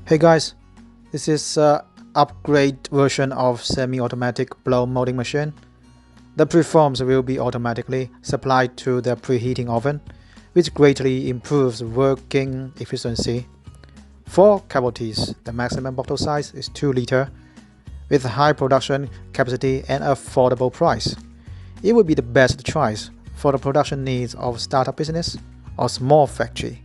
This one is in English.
Hey guys, this is a upgrade version of semi-automatic blow molding machine. The preforms will be automatically supplied to the preheating oven, which greatly improves working efficiency. For cavities, the maximum bottle size is 2 liter, with high production capacity and affordable price. It would be the best choice for the production needs of startup business or small factory.